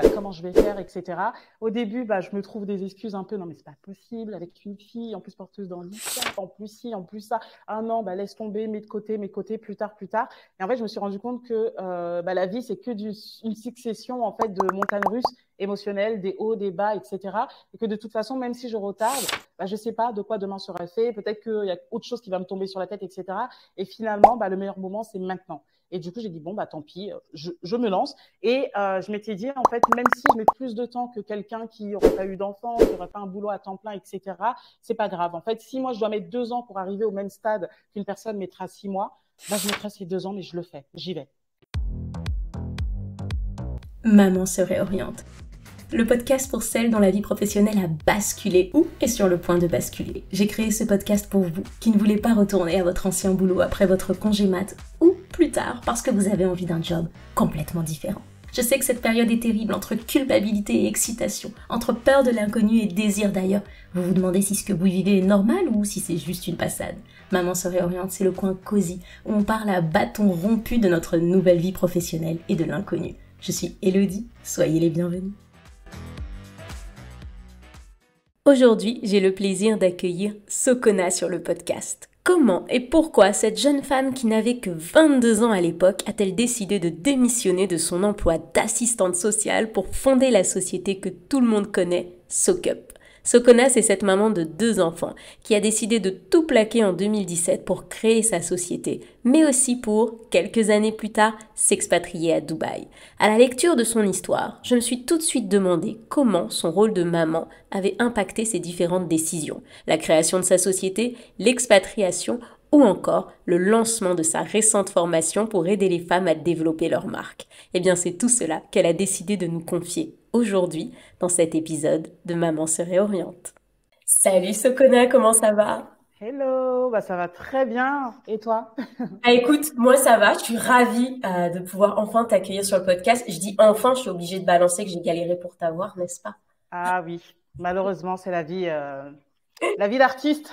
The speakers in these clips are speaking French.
comment je vais faire, etc. Au début, je me trouve des excuses un peu, non mais c'est pas possible, avec une fille, en plus porteuse de handicap, en plus ci, en plus ça, ah non, laisse tomber, mets de côté, plus tard. Et en fait, je me suis rendu compte que la vie, c'est que une succession en fait de montagnes russes émotionnelles, des hauts, des bas, etc. Et que de toute façon, même si je retarde, je sais pas de quoi demain sera fait, peut-être qu'il y a autre chose qui va me tomber sur la tête, etc. Et finalement, le meilleur moment, c'est maintenant. Et du coup, j'ai dit, tant pis, je me lance. Et je m'étais dit, en fait, même si je mets plus de temps que quelqu'un qui n'aurait pas eu d'enfant, qui n'aurait pas un boulot à temps plein, etc., c'est pas grave. En fait, si moi, je dois mettre 2 ans pour arriver au même stade qu'une personne mettra 6 mois, je mettrai ces 2 ans, mais je le fais, j'y vais. Maman se réoriente. Le podcast pour celles dont la vie professionnelle a basculé ou est sur le point de basculer. J'ai créé ce podcast pour vous qui ne voulez pas retourner à votre ancien boulot après votre congé mat ou plus tard parce que vous avez envie d'un job complètement différent. Je sais que cette période est terrible entre culpabilité et excitation, entre peur de l'inconnu et désir d'ailleurs. Vous vous demandez si ce que vous vivez est normal ou si c'est juste une passade. Maman se réoriente, c'est le coin cosy où on parle à bâton rompu de notre nouvelle vie professionnelle et de l'inconnu. Je suis Elodie, soyez les bienvenus. Aujourd'hui, j'ai le plaisir d'accueillir Sokona sur le podcast. Comment et pourquoi cette jeune femme qui n'avait que 22 ans à l'époque a-t-elle décidé de démissionner de son emploi d'assistante sociale pour fonder la société que tout le monde connaît, SoCup? Sokona, c'est cette maman de 2 enfants qui a décidé de tout plaquer en 2017 pour créer sa société, mais aussi pour, quelques années plus tard, s'expatrier à Dubaï. À la lecture de son histoire, je me suis tout de suite demandé comment son rôle de maman avait impacté ses différentes décisions. La création de sa société, l'expatriation ou encore le lancement de sa récente formation pour aider les femmes à développer leur marque. Eh bien, c'est tout cela qu'elle a décidé de nous confier aujourd'hui dans cet épisode de Maman se réoriente. Salut Sokona, comment ça va? Hello, ça va très bien. Et toi? Écoute, moi ça va, je suis ravie de pouvoir enfin t'accueillir sur le podcast. Je dis enfin, je suis obligée de balancer que j'ai galéré pour t'avoir, n'est-ce pas? Ah oui, malheureusement, c'est la vie d'artiste.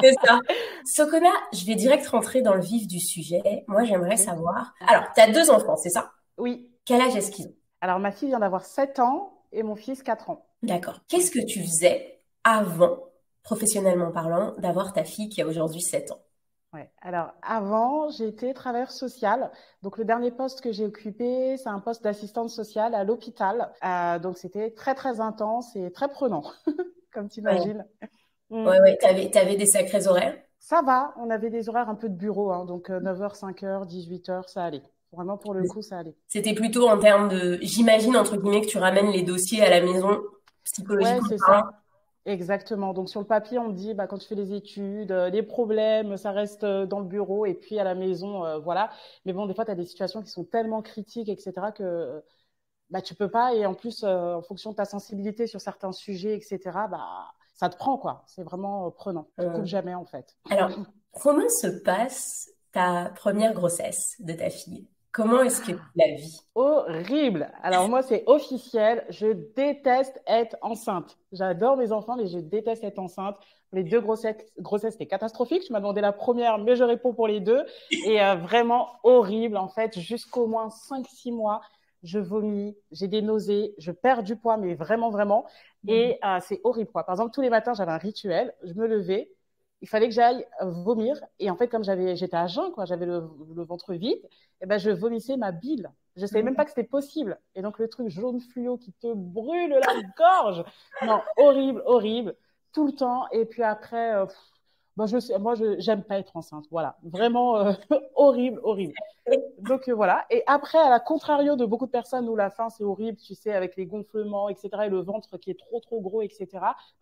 C'est ça. Sokona, je vais direct rentrer dans le vif du sujet. Moi, j'aimerais Okay. savoir... Alors, tu as 2 enfants, c'est ça? Oui. Quel âge est-ce qu'ils ont? Alors, ma fille vient d'avoir 7 ans et mon fils 4 ans. D'accord. Qu'est-ce que tu faisais avant, professionnellement parlant, d'avoir ta fille qui a aujourd'hui 7 ans? Ouais. Alors, avant, j'étais travailleuse sociale. Donc, le dernier poste que j'ai occupé, c'est un poste d'assistante sociale à l'hôpital. Donc, c'était très, très intense et très prenant, comme tu Ouais, imagines. ouais. T'avais des sacrés horaires? Ça va, on avait des horaires un peu de bureau, hein, donc 9h, 5h, 18h, ça allait. Vraiment, pour le coup, ça allait. C'était plutôt en termes de... J'imagine, entre guillemets, que tu ramènes les dossiers à la maison, Ouais, psychologiquement c'est parlant. ça. Exactement. Donc, sur le papier, on me dit, quand tu fais les études, les problèmes, ça reste dans le bureau et puis à la maison, voilà. Mais bon, des fois, tu as des situations qui sont tellement critiques, etc., que tu peux pas. Et en plus, en fonction de ta sensibilité sur certains sujets, etc., ça te prend, quoi. C'est vraiment prenant. Tu coupes jamais, en fait. Alors, comment se passe ta première grossesse de ta fille? Comment est-ce que tu la vis? Horrible. Alors moi, c'est officiel. Je déteste être enceinte. J'adore mes enfants, mais je déteste être enceinte. Les 2 grossesses, c'était catastrophique. Tu m'as demandé la première, mais je réponds pour les 2. Et vraiment horrible, en fait. Jusqu'au moins 5-6 mois, je vomis, j'ai des nausées, je perds du poids, mais vraiment, vraiment. Et c'est horrible, quoi. Par exemple, tous les matins, j'avais un rituel. Je me levais, il fallait que j'aille vomir. Et en fait, comme j'étais à jeun, quoi, j'avais le ventre vide, et je vomissais ma bile. Je ne savais même pas que c'était possible. Et donc, le truc jaune fluo qui te brûle la gorge. Non, horrible, horrible. Tout le temps. Et puis après, j'aime pas être enceinte. Voilà. Vraiment horrible, horrible. Donc voilà. Et après, à la contrario de beaucoup de personnes où la faim, c'est horrible, tu sais, avec les gonflements, etc., et le ventre qui est trop, trop gros, etc.,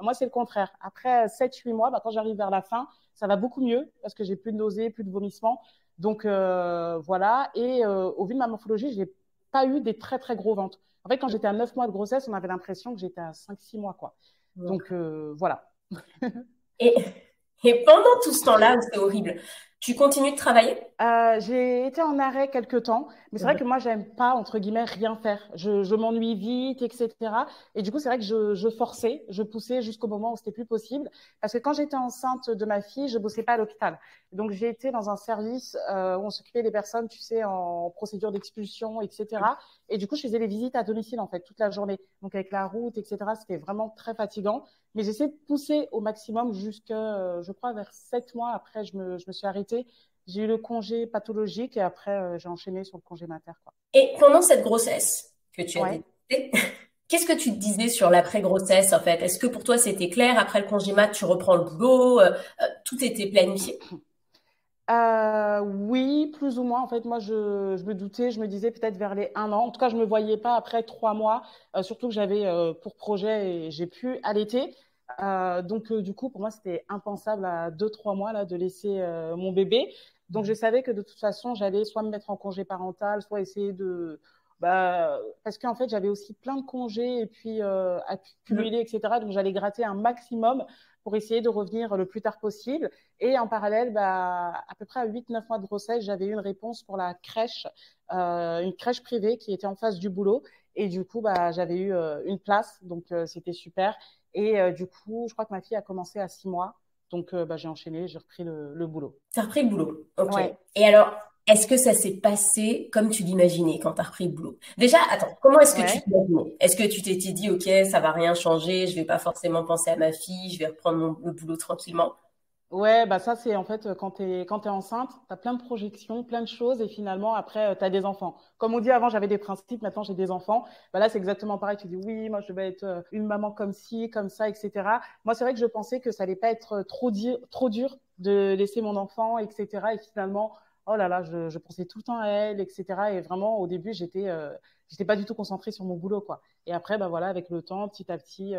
moi, c'est le contraire. Après 7-8 mois, quand j'arrive vers la fin, ça va beaucoup mieux parce que j'ai plus de nausées, plus de vomissements. Donc voilà. Et au vu de ma morphologie, j'ai pas eu des très, très gros ventres. En fait, quand j'étais à 9 mois de grossesse, on avait l'impression que j'étais à 5-6 mois, quoi. Donc voilà. Et, et pendant tout ce temps-là, c'est horrible. Tu continues de travailler? J'ai été en arrêt quelque temps, mais c'est vrai Ouais. que moi, j'aime pas, entre guillemets, rien faire. Je m'ennuie vite, etc. Et du coup, c'est vrai que je forçais, je poussais jusqu'au moment où c'était plus possible. Parce que quand j'étais enceinte de ma fille, je bossais pas à l'hôpital. Donc, j'ai été dans un service où on s'occupait des personnes, tu sais, en procédure d'expulsion, etc. Et du coup, je faisais les visites à domicile, en fait, toute la journée. Donc, avec la route, etc., c'était vraiment très fatigant. Mais j'essaie de pousser au maximum jusqu'à, je crois, vers 7 mois. Après, je me suis arrêtée. J'ai eu le congé pathologique et après, j'ai enchaîné sur le congé mater, quoi. Et pendant cette grossesse que tu as Ouais. détectée, qu'est-ce que tu te disais sur l'après-grossesse en fait? Est-ce que pour toi c'était clair, après le congé mat, tu reprends le boulot, tout était planifié? Oui, plus ou moins. En fait, moi, je me doutais, je me disais peut-être vers les 1 an. En tout cas, je me voyais pas après 3 mois, surtout que j'avais pour projet et j'ai pu allaiter. Donc, du coup, pour moi, c'était impensable à 2, 3 mois là, de laisser mon bébé. Donc, je savais que de toute façon, j'allais soit me mettre en congé parental, soit essayer de... parce qu'en fait, j'avais aussi plein de congés et puis Mhm. accumulés, etc. Donc, j'allais gratter un maximum pour essayer de revenir le plus tard possible. Et en parallèle, à peu près à 8, 9 mois de grossesse, j'avais eu une réponse pour la crèche, une crèche privée qui était en face du boulot. Et du coup, j'avais eu une place, donc c'était super. Et du coup, je crois que ma fille a commencé à 6 mois. Donc, j'ai enchaîné, j'ai repris le boulot. T'as repris le boulot, ok. Ouais, Et alors, est-ce que ça s'est passé comme tu l'imaginais quand t'as repris le boulot? Déjà, attends, comment est-ce que tu ouais. t'imaginais? Est-ce que tu t'étais dit, ok, ça va rien changer, je vais pas forcément penser à ma fille, je vais reprendre le boulot tranquillement? Ouais, ça c'est en fait quand t'es enceinte, t'as plein de projections, plein de choses et finalement après t'as des enfants. Comme on dit avant, j'avais des principes, maintenant j'ai des enfants. Là c'est exactement pareil. Tu dis oui, moi je vais être une maman comme ci, comme ça, etc. Moi c'est vrai que je pensais que ça allait pas être trop dur de laisser mon enfant, etc. Et finalement, oh là là, je pensais tout le temps à elle, etc. Et vraiment au début j'étais pas du tout concentrée sur mon boulot quoi. Et après voilà, avec le temps, petit à petit,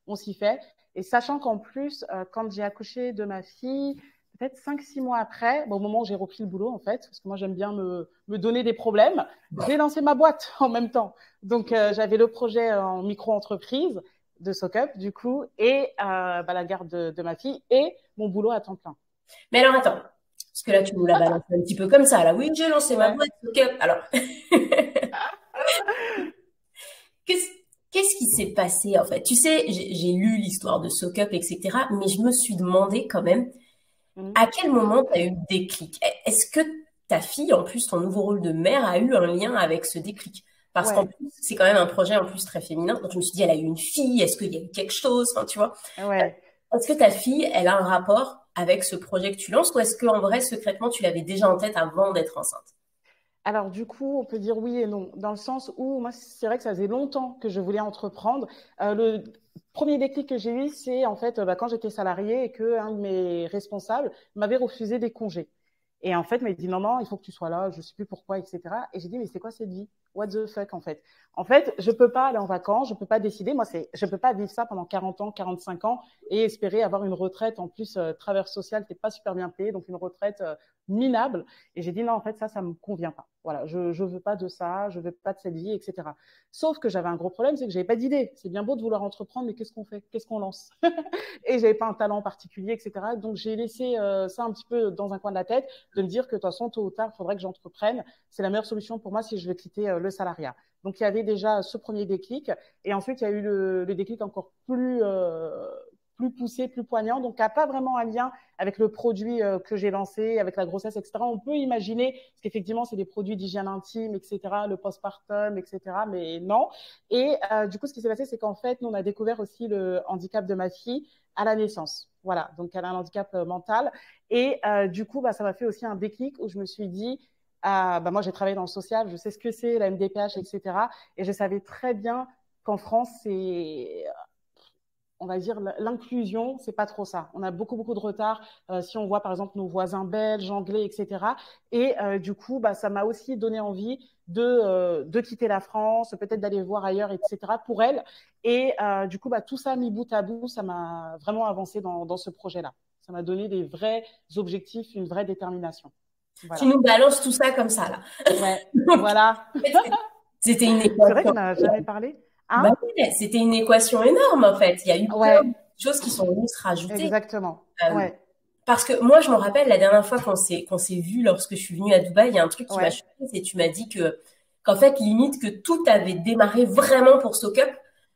on s'y fait. Et sachant qu'en plus, quand j'ai accouché de ma fille, peut-être 5, 6 mois après, au moment où j'ai repris le boulot, en fait, parce que moi, j'aime bien me donner des problèmes, j'ai lancé ma boîte en même temps. Donc, j'avais le projet en micro-entreprise de SockUp, du coup, et la garde de ma fille et mon boulot à temps plein. Mais alors, attends, parce que là, tu nous l'as balancé un petit peu comme ça, là. Oui, j'ai lancé ma Ouais. boîte, ok. Alors, qu'est-ce, qu'est-ce qui s'est passé, en fait? Tu sais, j'ai lu l'histoire de SoCup, etc., mais je me suis demandé quand même, Mhm. à quel moment tu as eu le déclic? Est-ce que ta fille, en plus, ton nouveau rôle de mère, a eu un lien avec ce déclic? Parce qu'en Ouais, plus, c'est quand même un projet en plus très féminin. Donc, je me suis dit, elle a eu une fille, est-ce qu'il y a eu quelque chose? Enfin, tu vois. ouais. Est-ce que ta fille, elle a un rapport avec ce projet que tu lances ou est-ce qu'en vrai, secrètement, tu l'avais déjà en tête avant d'être enceinte? Alors du coup, on peut dire oui et non, dans le sens où moi, c'est vrai que ça faisait longtemps que je voulais entreprendre. Le premier déclic que j'ai eu, c'est en fait quand j'étais salariée et que un de mes responsables m'avait refusé des congés. Et en fait, il m'a dit non, non, il faut que tu sois là, je sais plus pourquoi, etc. Et j'ai dit mais c'est quoi cette vie? What the fuck en fait? En fait, je peux pas aller en vacances, je peux pas décider. Moi, je peux pas vivre ça pendant 40 ans, 45 ans et espérer avoir une retraite en plus travers social, t'es pas super bien payé, donc une retraite minable. Et j'ai dit non, en fait, ça me convient pas. Voilà, je veux pas de ça, je veux pas de cette vie, etc. Sauf que j'avais un gros problème, c'est que j'avais pas d'idée. C'est bien beau de vouloir entreprendre, mais qu'est-ce qu'on fait? Qu'est-ce qu'on lance? Et j'avais pas un talent particulier, etc. Donc j'ai laissé ça un petit peu dans un coin de la tête, de me dire que de toute façon, tôt ou tard, il faudrait que j'entreprenne. C'est la meilleure solution pour moi si je veux quitter le salariat. Donc il y avait déjà ce premier déclic, et ensuite il y a eu le déclic encore plus poussé, plus poignant, donc qui n'a pas vraiment un lien avec le produit que j'ai lancé, avec la grossesse, etc. On peut imaginer, parce qu'effectivement, c'est des produits d'hygiène intime, etc., le postpartum, etc., mais non. Et du coup, ce qui s'est passé, c'est qu'en fait, nous, on a découvert aussi le handicap de ma fille à la naissance. Voilà, donc elle a un handicap mental. Et du coup, ça m'a fait aussi un déclic où je me suis dit, moi, j'ai travaillé dans le social, je sais ce que c'est, la MDPH, etc. Et je savais très bien qu'en France, c'est on va dire, l'inclusion, c'est pas trop ça. On a beaucoup, beaucoup de retard si on voit par exemple nos voisins belges, anglais, etc. Et du coup, ça m'a aussi donné envie de quitter la France, peut-être d'aller voir ailleurs, etc. pour elle. Et du coup, tout ça mis bout à bout, ça m'a vraiment avancé dans ce projet-là. Ça m'a donné des vrais objectifs, une vraie détermination. Tu Voilà. nous balances tout ça comme ça, là. Ouais, Donc, voilà. en fait, c'était une C'est vrai équation. qu'on n'a jamais parlé. Bah Hein? ouais, c'était une équation énorme, en fait. Il y a eu plein Ouais, de choses qui sont venues se rajouter. exactement. Euh, Ouais. Parce que moi, je me rappelle la dernière fois qu'on s'est vu lorsque je suis venue à Dubaï, il y a un truc qui m'a Ouais, choquée, c'est que tu m'as dit qu'en fait, limite, que tout avait démarré vraiment pour SoCup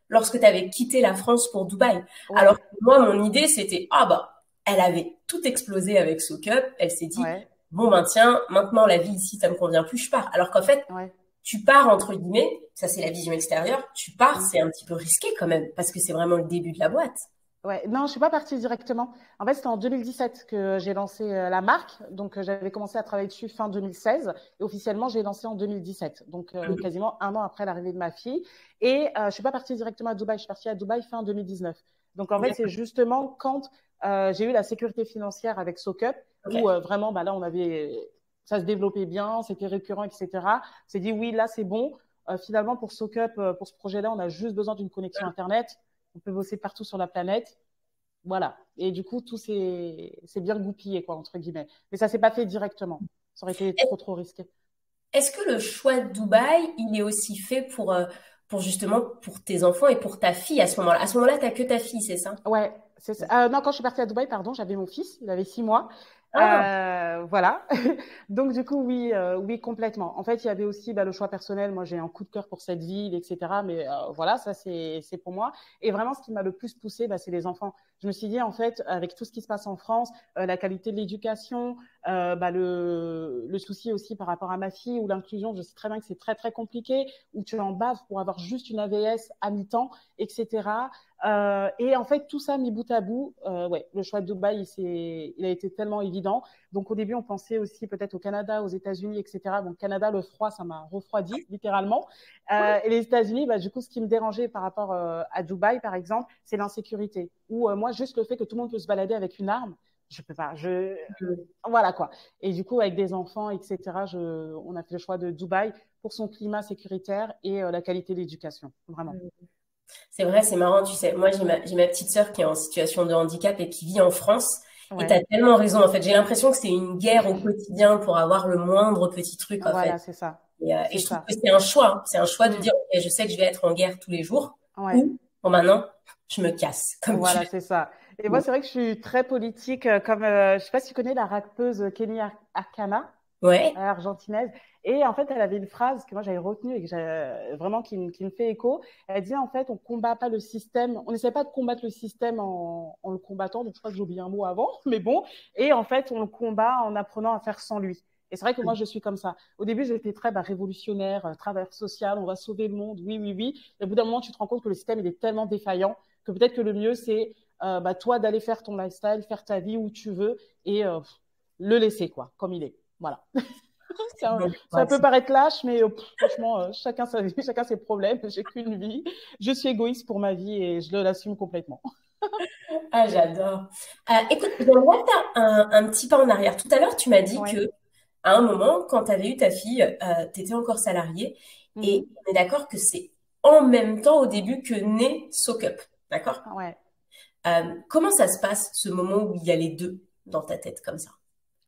lorsque tu avais quitté la France pour Dubaï. Alors ouais, que moi, mon idée, c'était, ah bah, elle avait tout explosé avec SoCup, elle s'est dit, ouais, bon ben tiens, maintenant la vie ici, ça me convient plus, je pars. Alors qu'en fait, ouais. tu pars entre guillemets, ça c'est la vision extérieure, tu pars, Mm. c'est un petit peu risqué quand même, parce que c'est vraiment le début de la boîte. Ouais, non, je suis pas partie directement. En fait, c'était en 2017 que j'ai lancé la marque. Donc, j'avais commencé à travailler dessus fin 2016 et officiellement, j'ai lancé en 2017. Donc, quasiment un an après l'arrivée de ma fille. Et je suis pas partie directement à Dubaï. Je suis partie à Dubaï fin 2019. Donc, en fait, c'est justement quand j'ai eu la sécurité financière avec SoCup où Ok. vraiment, bah là, ça se développait bien, c'était récurrent, etc. On s'est dit oui, là, c'est bon. Finalement, pour SoCup, pour ce projet-là, on a juste besoin d'une connexion Internet. On peut bosser partout sur la planète. Voilà. Et du coup, tout c'est bien goupillé, quoi, entre guillemets. Mais ça s'est pas fait directement. Ça aurait été trop risqué. Est-ce que le choix de Dubaï, il est aussi fait pour justement pour tes enfants et pour ta fille à ce moment-là? À ce moment-là, t'as que ta fille, c'est ça? Ouais, c'est ça. Non, quand je suis partie à Dubaï, pardon, j'avais mon fils, il avait 6 mois. Ah, Voilà. Donc du coup, oui, oui, complètement. En fait, il y avait aussi bah, le choix personnel. Moi, j'ai un coup de cœur pour cette ville, etc. Mais voilà, ça c'est pour moi. Et vraiment, ce qui m'a le plus poussé, bah, c'est les enfants. Je me suis dit en fait, avec tout ce qui se passe en France, la qualité de l'éducation, bah, le souci aussi par rapport à ma fille ou l'inclusion, je sais très bien que c'est très compliqué, où tu en baves pour avoir juste une AVS à mi-temps, etc. Et en fait, tout ça mis bout à bout, ouais, le choix de Dubaï, il a été tellement évident. Donc au début, on pensait aussi peut-être au Canada, aux États-Unis, etc. Donc Canada, le froid, ça m'a refroidi littéralement. Et les États-Unis, bah, du coup, ce qui me dérangeait par rapport à Dubaï, par exemple, c'est l'insécurité. Ou moi, juste le fait que tout le monde peut se balader avec une arme, je peux pas. ok. Voilà quoi. Et du coup, avec des enfants, etc., on a fait le choix de Dubaï pour son climat sécuritaire et la qualité de l'éducation, vraiment. C'est vrai, c'est marrant, tu sais. Moi, j'ai ma petite sœur qui est en situation de handicap et qui vit en France. Et tu Ouais, as tellement raison, en fait. J'ai l'impression que c'est une guerre au quotidien pour avoir le moindre petit truc, en fait. voilà, c'est ça. Et C'est je trouve ça. que c'est un choix, hein. C'est un choix de Mm. dire, OK, je sais que je vais être en guerre tous les jours. Ouais. Ou, bon, maintenant, je me casse, comme tu Voilà, c'est ça. Et moi, dis. c'est vrai que je suis très politique, comme je sais pas si tu connais la rappeuse Kenny Arcana, Ouais. argentinaise. Et en fait, elle avait une phrase que moi j'avais retenue et que vraiment qui me fait écho. Elle disait en fait, on combat pas le système, on n'essaie pas de combattre le système en le combattant. Donc je crois que j'ai oublié un mot avant, mais bon. Et en fait, on le combat en apprenant à faire sans lui. Et c'est vrai que moi, je suis comme ça. Au début, j'étais très révolutionnaire, travailleur social, on va sauver le monde, oui, oui, oui. Et au bout d'un moment, tu te rends compte que le système, il est tellement défaillant que peut-être que le mieux, c'est bah, toi d'aller faire ton lifestyle, faire ta vie où tu veux et le laisser, quoi, comme il est. Voilà. Ça Ouais, peut paraître lâche, mais franchement, chacun sa vie, chacun ses problèmes. J'ai qu'une vie. Je suis égoïste pour ma vie et je l'assume complètement. ah, j'adore. Écoute, j'aimerais faire un petit pas en arrière. Tout à l'heure, tu m'as dit Ouais. que à un moment, quand tu avais eu ta fille, tu étais encore salarié. Et Mhm. on est d'accord que c'est en même temps au début que naît SoCup. D'accord? Ouais. Comment ça se passe, ce moment où il y a les deux dans ta tête comme ça?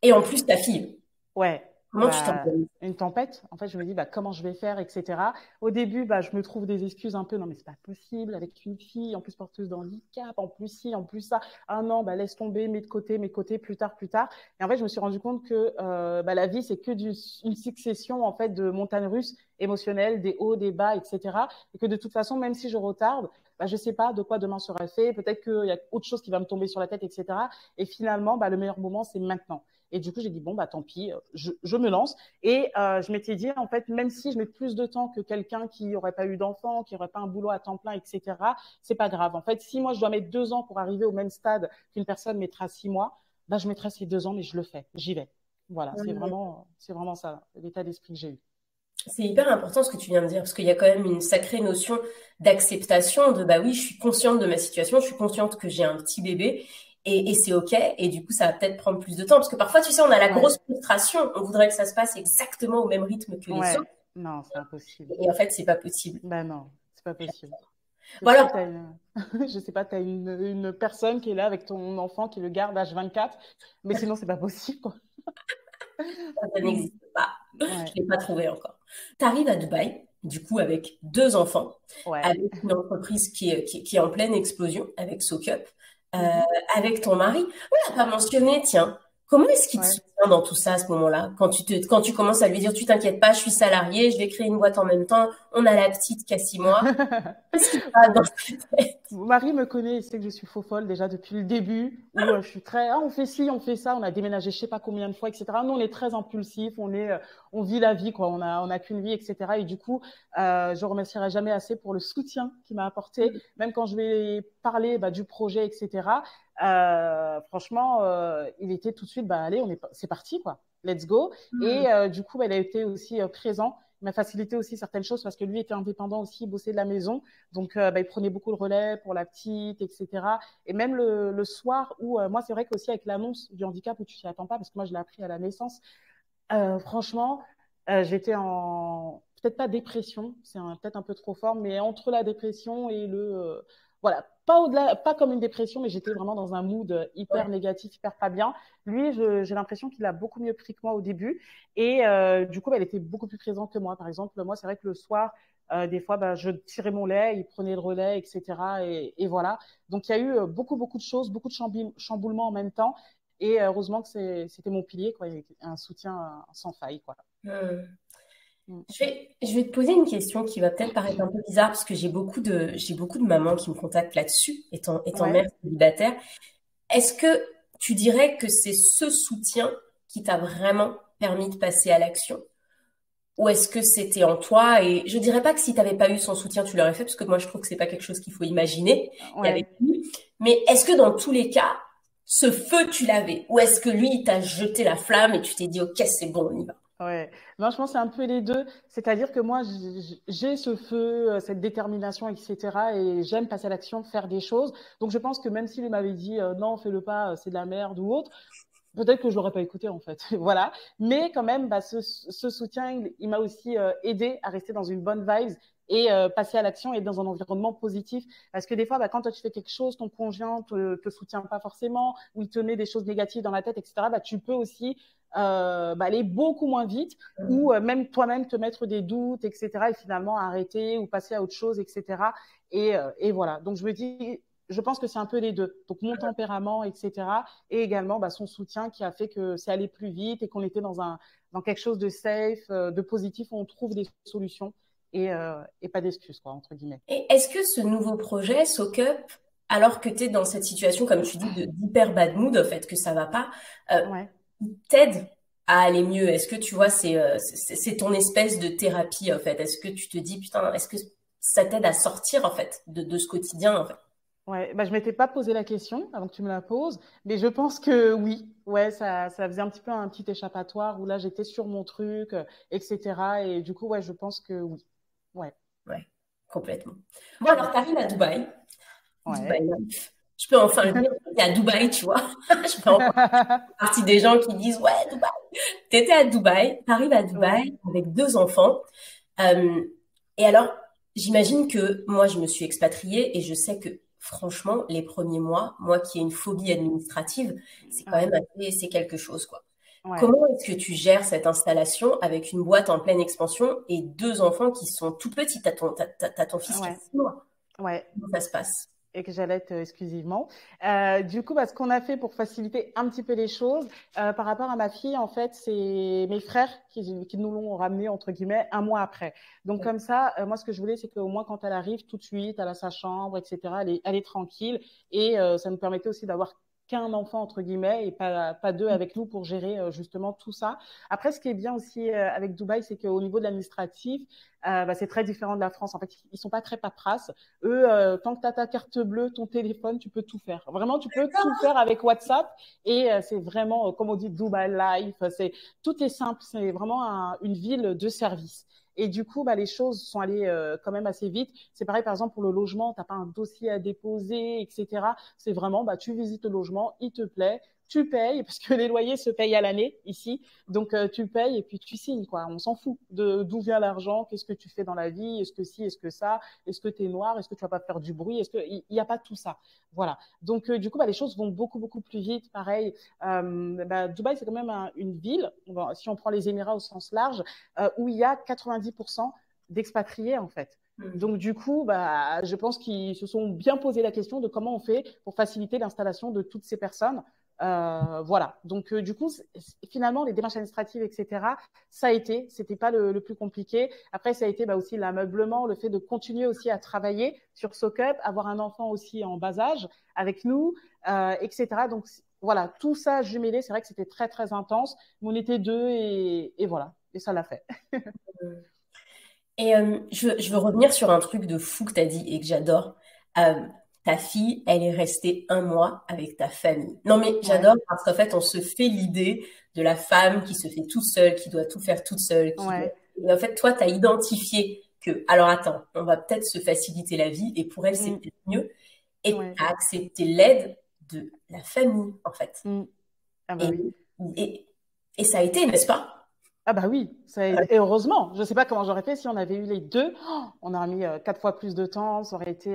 Et en plus, ta fille, Ouais, comment tu bah, t'organises? une tempête. En fait, je me dis, bah, comment je vais faire, etc. Au début, bah, je me trouve des excuses un peu, non, mais c'est pas possible avec une fille, en plus porteuse de handicap, en plus ci, en plus ça. Ah non, bah, laisse tomber, mets de côté, plus tard, plus tard. Et en fait, je me suis rendu compte que bah, la vie, c'est que une succession, en fait, de montagnes russes émotionnelles, des hauts, des bas, etc. Et que de toute façon, même si je retarde, bah, je sais pas de quoi demain sera fait. Peut-être qu'il y a autre chose qui va me tomber sur la tête, etc. Et finalement, bah, le meilleur moment, c'est maintenant. Et du coup, j'ai dit, bon, bah, tant pis, je me lance. Et je m'étais dit, en fait, même si je mets plus de temps que quelqu'un qui n'aurait pas eu d'enfant, qui n'aurait pas un boulot à temps plein, etc., c'est pas grave. En fait, si moi, je dois mettre 2 ans pour arriver au même stade qu'une personne mettra 6 mois, bah, je mettrai ces 2 ans, mais je le fais, j'y vais. Voilà, c'est vraiment ça, l'état d'esprit que j'ai eu. C'est hyper important ce que tu viens de dire, parce qu'il y a quand même une sacrée notion d'acceptation, de bah oui, je suis consciente de ma situation, je suis consciente que j'ai un petit bébé, et c'est OK, et du coup, ça va peut-être prendre plus de temps, parce que parfois, tu sais, on a la Ouais, grosse frustration, on voudrait que ça se passe exactement au même rythme que les ouais, autres, non, c'est impossible. et en fait, c'est pas possible. Ben non, c'est pas possible. Bon Sauf si alors, tu as je sais pas, t'as une personne qui est là avec ton enfant qui le garde H24, mais sinon, c'est pas possible, quoi. ça Mm. n'existe pas, je Ouais, l'ai pas trouvé encore. Tu arrives à Dubaï, du coup, avec 2 enfants, ouais, avec une entreprise qui est en pleine explosion, avec SoCup. euh, Mhm. avec ton mari. On n'a pas mentionné, tiens, comment est-ce qu'il te Ouais. soutient dans tout ça à ce moment-là? Quand tu commences à lui dire, tu t'inquiètes pas, je suis salarié, je vais créer une boîte en même temps, on a la petite qui a 6 mois. Qu'est-ce qui se passe dans Bon, ta tête? mon mari me connaît, il sait que je suis faux folle déjà depuis le début, où je suis très, ah, on fait ci, on fait ça, on a déménagé je sais pas combien de fois, etc. Nous, on est très impulsif, on vit la vie, quoi, on a qu'une vie, etc. Et du coup, je remercierai jamais assez pour le soutien qu'il m'a apporté, même quand je vais parler bah, du projet, etc. Franchement, il était tout de suite, bah allez, c'est parti, quoi, let's go. Hmm. Et du coup, bah, il a été aussi présent. Il m'a facilité aussi certaines choses parce que lui était indépendant aussi, il bossait de la maison. Donc, bah, il prenait beaucoup le relais pour la petite, etc. Et même le soir où, moi, c'est vrai qu'aussi avec l'annonce du handicap où tu t'y attends pas, parce que moi, je l'ai appris à la naissance, franchement, j'étais en, peut-être pas dépression, peut-être un peu trop fort, mais entre la dépression et voilà, pas au-delà, pas comme une dépression, mais j'étais vraiment dans un mood hyper Ouais. négatif, hyper pas bien. Lui, j'ai l'impression qu'il a beaucoup mieux pris que moi au début. Et du coup, bah, il était beaucoup plus présent que moi. Par exemple, moi, c'est vrai que le soir, des fois, bah, je tirais mon lait, il prenait le relais, etc. Et voilà. Donc, il y a eu beaucoup, beaucoup de choses, beaucoup de chamboulements en même temps. Et heureusement que c'était mon pilier, quoi, un soutien sans faille, quoi. Hmm. Mm. Je vais te poser une question qui va peut-être paraître un peu bizarre parce que j'ai beaucoup de mamans qui me contactent là-dessus, étant Ouais. mère célibataire. Est-ce que tu dirais que c'est ce soutien qui t'a vraiment permis de passer à l'action? Ou est-ce que c'était en toi? Et je dirais pas que si tu n'avais pas eu son soutien, tu l'aurais fait, parce que moi, je trouve que c'est pas quelque chose qu'il faut imaginer. Et avec Ouais. lui. Mais est-ce que dans tous les cas, ce feu, tu l'avais? Ou est-ce que lui, il t'a jeté la flamme et tu t'es dit, OK, c'est bon, on y va? Ouais, non, je pense que c'est un peu les deux. C'est-à-dire que moi, j'ai ce feu, cette détermination, etc. Et j'aime passer à l'action, faire des choses. Donc, je pense que même s'il m'avait dit non, fais-le pas, c'est de la merde ou autre, peut-être que je l'aurais pas écouté en fait. Voilà. Mais quand même, bah, ce soutien, il m'a aussi aidé à rester dans une bonne vibe et passer à l'action et être dans un environnement positif. Parce que des fois, bah, quand toi tu fais quelque chose, ton conjoint te soutient pas forcément, ou il te met des choses négatives dans la tête, etc. Bah, tu peux aussi bah, aller beaucoup moins vite, ou même toi-même te mettre des doutes, etc. Et finalement arrêter ou passer à autre chose, etc. Et voilà. Donc je me dis, je pense que c'est un peu les deux. Donc mon tempérament, etc. Et également bah, son soutien qui a fait que c'est allé plus vite et qu'on était dans quelque chose de safe, de positif où on trouve des solutions et pas d'excuses, quoi, entre guillemets. Et est-ce que ce nouveau projet, Soak Up, alors que tu es dans cette situation, comme tu dis, d'hyper bad mood, en fait, que ça va pas, euh, Ouais. il t'aide à aller mieux? Est-ce que tu vois, c'est ton espèce de thérapie, en fait? Est-ce que tu te dis, putain, est-ce que ça t'aide à sortir, en fait, de ce quotidien, en fait? Ouais, bah, je m'étais pas posé la question avant que tu me la poses, mais je pense que oui. Ouais, ça faisait un petit peu un petit échappatoire où là j'étais sur mon truc, etc. Et du coup, ouais, je pense que oui. Ouais, Ouais, complètement. Bon, alors, t'arrives à Dubaï. Dubaï, ouais. là. Je peux enfin le dire, t'es à Dubaï, tu vois. Je peux enfin faire partie des gens qui disent, ouais, Dubaï. T'étais à Dubaï, t'arrives à Ouais. Dubaï avec 2 enfants. Euh, et alors, j'imagine que moi, je me suis expatriée et je sais que, franchement, les premiers mois, moi qui ai une phobie administrative, c'est quand même Ouais. c'est quelque chose, quoi. Ouais. Comment est-ce que tu gères cette installation avec une boîte en pleine expansion et 2 enfants qui sont tout petits? T'as ton fils qui a Ouais. 6 mois. Ouais. Comment ça se passe? Et que j'allais être exclusivement. Du coup, bah, ce qu'on a fait pour faciliter un petit peu les choses, par rapport à ma fille, en fait, c'est mes frères qui nous l'ont ramené, entre guillemets, un mois après. Donc, comme ça, moi, ce que je voulais, c'est qu'au moins, quand elle arrive tout de suite, elle a sa chambre, etc., elle est tranquille. Et ça nous permettait aussi d'avoir qu'un enfant, entre guillemets, et pas deux avec nous pour gérer justement tout ça. Après, ce qui est bien aussi avec Dubaï, c'est qu'au niveau de l'administratif, bah, c'est très différent de la France. En fait, ils sont pas très paperasses. Eux, tant que tu as ta carte bleue, ton téléphone, tu peux tout faire. Vraiment, tu peux tout faire avec WhatsApp. Et c'est vraiment, comme on dit, Dubai Life. Tout est simple. C'est vraiment une ville de service. Et du coup, bah, les choses sont allées quand même assez vite. C'est pareil, par exemple, pour le logement, tu n'as pas un dossier à déposer, etc. C'est vraiment, bah, tu visites le logement, il te plaît, tu payes, parce que les loyers se payent à l'année ici. Donc, tu payes et puis tu signes, quoi. On s'en fout d'où vient l'argent, qu'est-ce que tu fais dans la vie, est-ce que si, est-ce que ça, est-ce que tu es noir, est-ce que tu vas pas faire du bruit, il n'y a pas tout ça. Voilà. Donc, du coup, bah, les choses vont beaucoup, beaucoup plus vite. Pareil, bah, Dubaï, c'est quand même une ville, si on prend les Émirats au sens large, où il y a 90% d'expatriés, en fait. Donc, du coup, bah, je pense qu'ils se sont bien posé la question de comment on fait pour faciliter l'installation de toutes ces personnes. Voilà. Donc, du coup, finalement, les démarches administratives, etc., ça a été, c'était pas le plus compliqué. Après, ça a été bah, aussi l'ameublement, le fait de continuer aussi à travailler sur SoCup, avoir un enfant aussi en bas âge avec nous, etc. Donc, voilà, tout ça jumelé, c'est vrai que c'était très, très intense. Mais on était deux et voilà. Et ça l'a fait. Et je veux revenir sur un truc de fou que tu as dit et que j'adore. Euh, Ta fille, elle est restée 1 mois avec ta famille. Non, mais Ouais, j'adore parce qu'en fait, on se fait l'idée de la femme qui se fait toute seule, qui doit tout faire toute seule, qui doit... ouais. Et en fait, toi, tu as identifié que, alors attends, on va peut-être se faciliter la vie et pour elle, c'est Mm, peut-être mieux. Et ouais. tu as accepté l'aide de la famille, en fait. Mm. Ah bah Et, oui. et, et ça a été, n'est-ce pas? Ah bah oui, et heureusement. Je ne sais pas comment j'aurais fait si on avait eu les deux. Oh, on aurait mis 4 fois plus de temps. Ça aurait été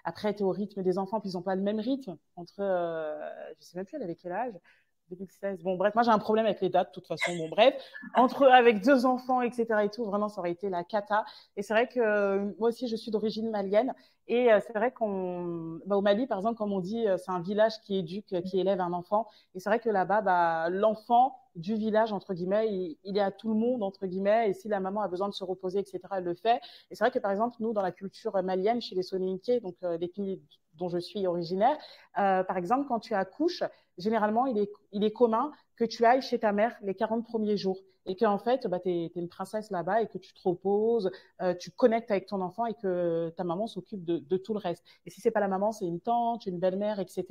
après été au rythme des enfants, puis ils n'ont pas le même rythme. Entre, je sais même plus, elle avait quel âge? 2016. Bon bref, moi j'ai un problème avec les dates de toute façon. Bon bref, entre avec 2 enfants, etc. et tout, vraiment ça aurait été la cata. Et c'est vrai que moi aussi je suis d'origine malienne. Et c'est vrai bah, au Mali, par exemple, comme on dit, c'est un village qui éduque, qui élève un enfant. Et c'est vrai que là-bas, bah, l'enfant du village, entre guillemets, il est à tout le monde, entre guillemets. Et si la maman a besoin de se reposer, etc., elle le fait. Et c'est vrai que, par exemple, nous, dans la culture malienne, chez les Soninké, donc l'ethnie dont je suis originaire, par exemple, quand tu accouches, généralement, il est commun que tu ailles chez ta mère les 40 premiers jours et que en fait, bah, tu es une princesse là-bas et que tu te reposes, tu connectes avec ton enfant et que ta maman s'occupe de tout le reste. Et si c'est pas la maman, c'est une tante, une belle-mère, etc.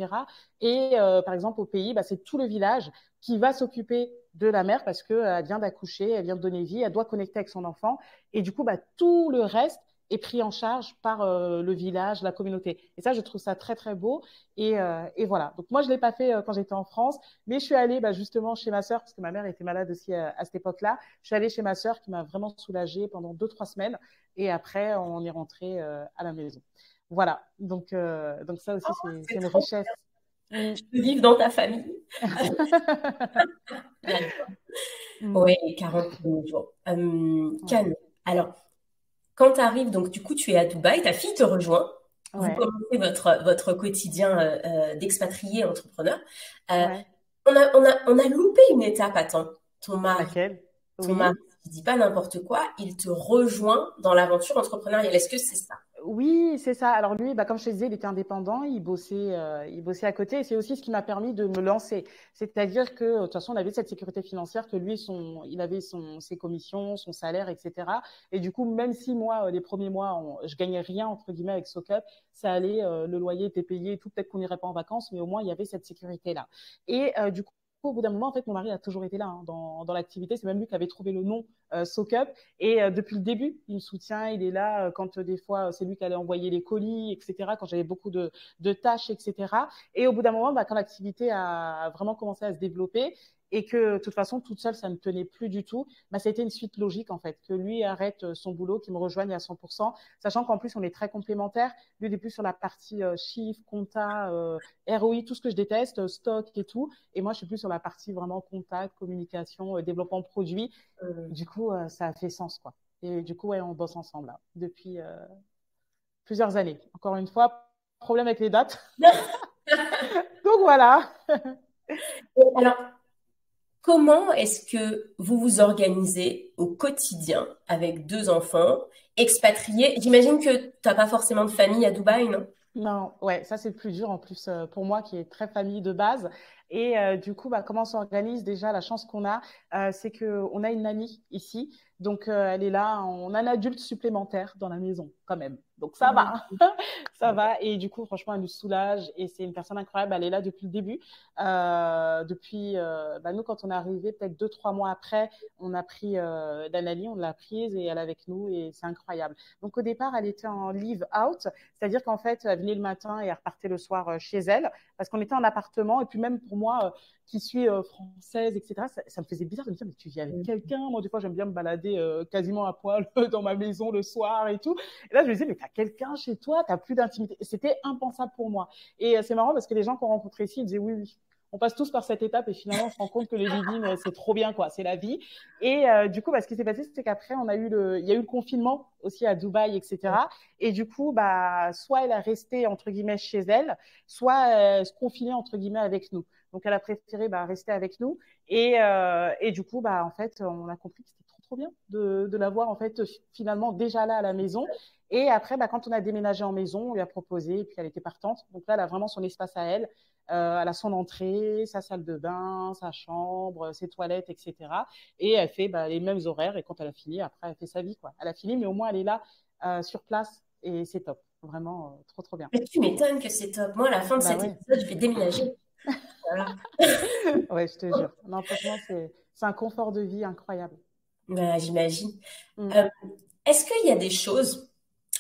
Et par exemple, au pays, bah, c'est tout le village qui va s'occuper de la mère parce qu'elle vient d'accoucher, elle vient de donner vie, elle doit connecter avec son enfant. Et du coup, bah, tout le reste est pris en charge par le village, la communauté. Et ça, je trouve ça très, très beau. Et voilà. Donc, moi, je ne l'ai pas fait quand j'étais en France, mais je suis allée bah, justement chez ma sœur, parce que ma mère était malade aussi à cette époque-là. Je suis allée chez ma sœur qui m'a vraiment soulagée pendant 2, 3 semaines. Et après, on est rentré à la maison. Voilà. Donc ça aussi, c'est C'est une trop. richesse. Mm. Je peux vivre dans ta famille. Mm. Oui, 40 jours. Ouais. Cannes. Alors, quand tu arrives, donc du coup, tu es à Dubaï, ta fille te rejoint, vous Ouais. commencez votre quotidien d'expatrié entrepreneur. Euh, Ouais. on a loupé une étape, attends. Ton mari, Laquelle? ton mari, Oui. il dit pas n'importe quoi, il te rejoint dans l'aventure entrepreneuriale. Est-ce que c'est ça? Oui, c'est ça. Alors lui, bah, comme je te disais, il était indépendant, il bossait à côté, et c'est aussi ce qui m'a permis de me lancer. C'est-à-dire que de toute façon, on avait cette sécurité financière que lui, il avait ses commissions, son salaire, etc. Et du coup, même si moi, les premiers mois, je gagnais rien entre guillemets avec SoCup, ça allait, le loyer était payé, et tout. Peut-être qu'on n'irait pas en vacances, mais au moins il y avait cette sécurité-là. Et du coup. Au bout d'un moment, en fait, mon mari a toujours été là hein, dans l'activité. C'est même lui qui avait trouvé le nom SoCup. Et depuis le début, il me soutient, il est là quand des fois c'est lui qui allait envoyer les colis, etc. Quand j'avais beaucoup de tâches, etc. Et au bout d'un moment, bah, quand l'activité a vraiment commencé à se développer et que de toute façon toute seule ça ne tenait plus du tout, bah, ça a été une suite logique en fait que lui arrête son boulot, qu'il me rejoigne à 100%, sachant qu'en plus on est très complémentaires. Lui il est plus sur la partie chiffre, compta, ROI, tout ce que je déteste, stock et tout, et moi je suis plus sur la partie vraiment contact, communication, développement de produits. Euh, Du coup, ça a fait sens, quoi. Et du coup, ouais, on bosse ensemble là, depuis plusieurs années. Encore une fois, problème avec les dates. Donc voilà. Alors, comment est-ce que vous vous organisez au quotidien avec 2 enfants expatriés? J'imagine que tu n'as pas forcément de famille à Dubaï, non? Non, ouais, ça c'est le plus dur en plus pour moi qui est très famille de base. Et du coup, bah, comment on s'organise? Déjà, la chance qu'on a, c'est qu'on a une nanny ici. Donc, elle est là. On a un adulte supplémentaire dans la maison quand même. Donc, ça Mhm. va. Ça va. Et du coup, franchement, elle nous soulage. Et c'est une personne incroyable. Elle est là depuis le début. Depuis, bah, nous, quand on est arrivé, peut-être 2, 3 mois après, on a pris la nanny, on l'a prise et elle est avec nous. Et c'est incroyable. Donc, au départ, elle était en leave out. C'est-à-dire qu'en fait, elle venait le matin et elle repartait le soir chez elle parce qu'on était en appartement. Et puis même pour moi, qui suis française, etc., ça me faisait bizarre de me dire, mais tu vis avec quelqu'un. Moi, des fois, j'aime bien me balader quasiment à poil dans ma maison le soir et tout. Et là, je me disais, mais t'as quelqu'un chez toi, t'as plus d'intimité. C'était impensable pour moi. Et c'est marrant parce que les gens qu'on rencontrait ici, ils disaient, oui, oui. on passe tous par cette étape et finalement, on se rend compte que le living, c'est trop bien, quoi. C'est la vie. Et du coup, bah, ce qui s'est passé, c'est qu'après, il y a eu le confinement aussi à Dubaï, etc. Et du coup, bah, soit elle a resté, entre guillemets, chez elle, soit se confiner, entre guillemets, avec nous. Donc, elle a préféré bah, rester avec nous. Et du coup, bah, en fait, on a compris que c'était trop, trop bien de la voir, en fait, finalement, déjà là à la maison. Et après, bah, quand on a déménagé en maison, on lui a proposé, et puis elle était partante. Donc là, elle a vraiment son espace à elle. Elle a son entrée, sa salle de bain, sa chambre, ses toilettes, etc. Et elle fait bah, les mêmes horaires. Et quand elle a fini, après, elle fait sa vie, quoi. Elle a fini, mais au moins, elle est là, sur place. Et c'est top. Vraiment, trop, trop bien. Mais tu m'étonnes que c'est top. Moi, à la fin de Bah cet ouais. épisode, je vais déménager. Voilà. Ouais, je te jure. Non, franchement, c'est un confort de vie incroyable. Bah, j'imagine. Mm. Euh, Est-ce qu'il y a des choses,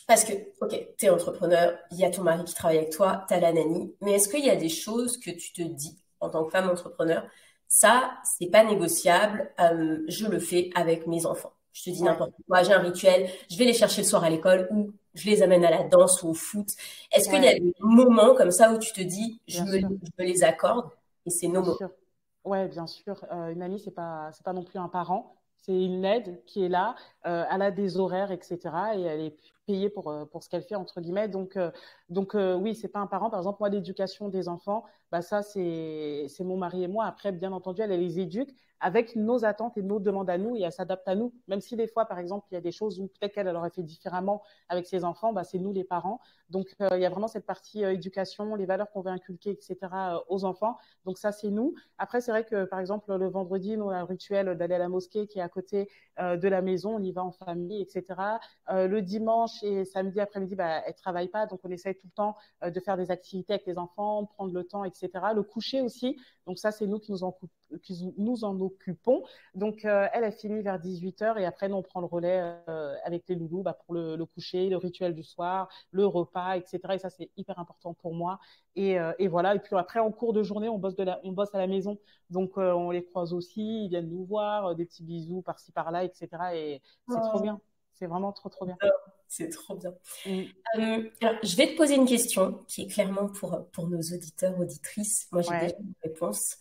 parce que, ok, tu es entrepreneur, il y a ton mari qui travaille avec toi, tu as la nanny, mais est-ce qu'il y a des choses que tu te dis en tant que femme entrepreneur, ça, c'est pas négociable, je le fais avec mes enfants. Je te dis Ouais, n'importe quoi, j'ai un rituel, je vais les chercher le soir à l'école ou je les amène à la danse ou au foot. Est-ce qu'il y a ouais, des moments comme ça où tu te dis, bien sûr. je me les accorde et c'est nos Bien moments? sûr. Ouais, bien sûr. Une amie, c'est pas non plus un parent. C'est une aide qui est là. Elle a des horaires, etc. Et elle est payée pour ce qu'elle fait, entre guillemets. Donc oui, c'est pas un parent. Par exemple, moi, l'éducation des enfants, bah, ça, c'est mon mari et moi. Après, bien entendu, elle les éduque avec nos attentes et nos demandes à nous et elle s'adapte à nous. Même si des fois, par exemple, il y a des choses où peut-être qu'elle aurait fait différemment avec ses enfants, bah, c'est nous les parents. Donc, il y a vraiment cette partie éducation, les valeurs qu'on veut inculquer, etc. Aux enfants. Donc ça, c'est nous. Après, c'est vrai que, par exemple, le vendredi, nous, on a le rituel d'aller à la mosquée qui est à côté de la maison. On y va en famille, etc. Le dimanche et samedi après-midi, bah, elle travaille pas. Donc, on essaye tout le temps de faire des activités avec les enfants, prendre le temps, etc. Le coucher aussi. Donc ça, c'est nous qui nous en occupons. Donc, elle finit vers 18h et après, nous, on prend le relais avec les loulous bah, pour le coucher, le rituel du soir, le repas, etc. Et ça, c'est hyper important pour moi. Et voilà. Et puis après, en cours de journée, on bosse à la maison. Donc, on les croise aussi. Ils viennent nous voir, des petits bisous par-ci, par-là, etc. Et c'est trop Oh, bien. C'est vraiment trop, trop bien. c'est trop bien. Mm. Alors, je vais te poser une question qui est clairement pour nos auditeurs, auditrices. Moi, j'ai déjà Ouais. une réponse.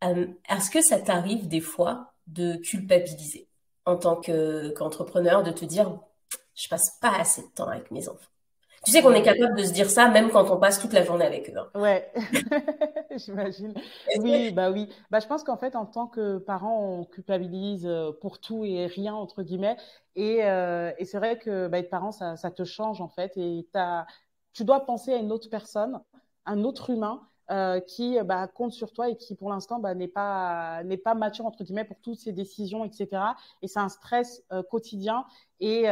Est-ce que ça t'arrive des fois de culpabiliser en tant qu'entrepreneur, de te dire, je passe pas assez de temps avec mes enfants? Tu sais qu'on est Ouais. capable de se dire ça même quand on passe toute la journée avec eux, hein. Ouais, j'imagine. Oui, bah oui. Bah, je pense qu'en fait, en tant que parent, on culpabilise pour tout et rien, entre guillemets. Et c'est vrai que bah, être parent, ça te change, en fait. Tu dois penser à une autre personne, un autre humain qui bah, compte sur toi et qui, pour l'instant, bah, n'est pas mature, entre guillemets, pour toutes ses décisions, etc. Et c'est un stress quotidien. Et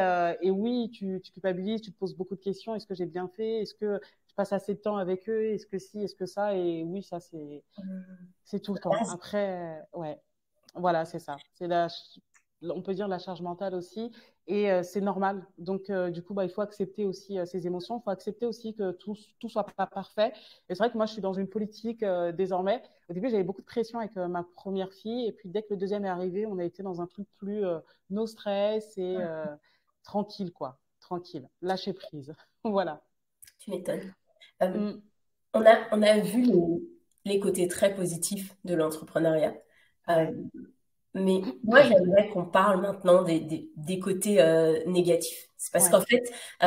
oui, tu culpabilises, tu te poses beaucoup de questions. Est-ce que j'ai bien fait? Est-ce que je passe assez de temps avec eux, est-ce que si, est-ce que ça, et oui, ça c'est tout le temps. Après, ouais, voilà, c'est ça. On peut dire la charge mentale aussi, et c'est normal. Donc du coup, bah, il faut accepter aussi ces émotions. Il faut accepter aussi que tout soit pas parfait. Et c'est vrai que moi, je suis dans une politique désormais. Au début, j'avais beaucoup de pression avec ma première fille, et puis dès que le deuxième est arrivé, on a été dans un truc plus no stress et tranquille, quoi, tranquille, lâcher prise. Voilà. Tu m'étonnes. Euh, Mm. on a vu les côtés très positifs de l'entrepreneuriat. Euh, Ouais. Mais moi, j'aimerais qu'on parle maintenant des côtés négatifs. C'est parce Ouais. qu'en fait,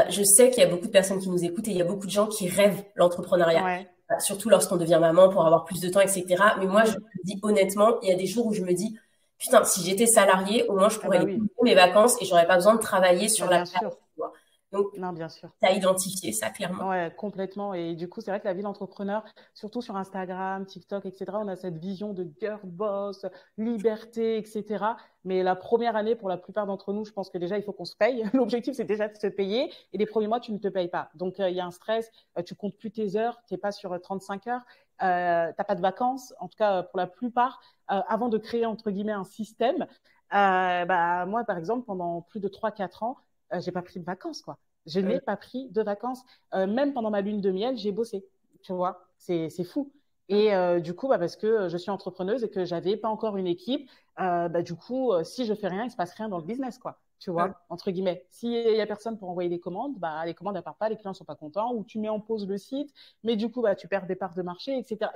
je sais qu'il y a beaucoup de personnes qui nous écoutent et il y a beaucoup de gens qui rêvent l'entrepreneuriat, Ouais. surtout lorsqu'on devient maman pour avoir plus de temps, etc. Mais moi, je Mm. me dis honnêtement, il y a des jours où je me dis, putain, si j'étais salariée, au moins je Ah pourrais bah les oui, poser mes vacances et j'aurais pas besoin de travailler sur bah la bien plage, sûr. tu vois. Donc, Non, bien sûr. tu as identifié ça clairement. Ouais, complètement. Et du coup, c'est vrai que la vie d'entrepreneur, surtout sur Instagram, TikTok, etc., on a cette vision de girl boss, liberté, etc. Mais la première année, pour la plupart d'entre nous, je pense que déjà, il faut qu'on se paye. L'objectif, c'est déjà de se payer. Et les premiers mois, tu ne te payes pas. Donc, il y a un stress. Tu comptes plus tes heures. Tu n'es pas sur 35 heures. T'as pas de vacances. En tout cas, pour la plupart, avant de créer, entre guillemets, un système, bah, moi, par exemple, pendant plus de 3 4 ans, j'ai pas pris de vacances, quoi. Je Euh, n'ai pas pris de vacances. Même pendant ma lune de miel, j'ai bossé. Tu vois, c'est fou. Et du coup, bah, parce que je suis entrepreneuse et que j'avais pas encore une équipe, bah, du coup, si je fais rien, il se passe rien dans le business, quoi. tu vois, entre guillemets. S'il y a personne pour envoyer des commandes, bah, les commandes, elles partent pas, les clients sont pas contents, ou tu mets en pause le site, mais du coup, bah, tu perds des parts de marché, etc.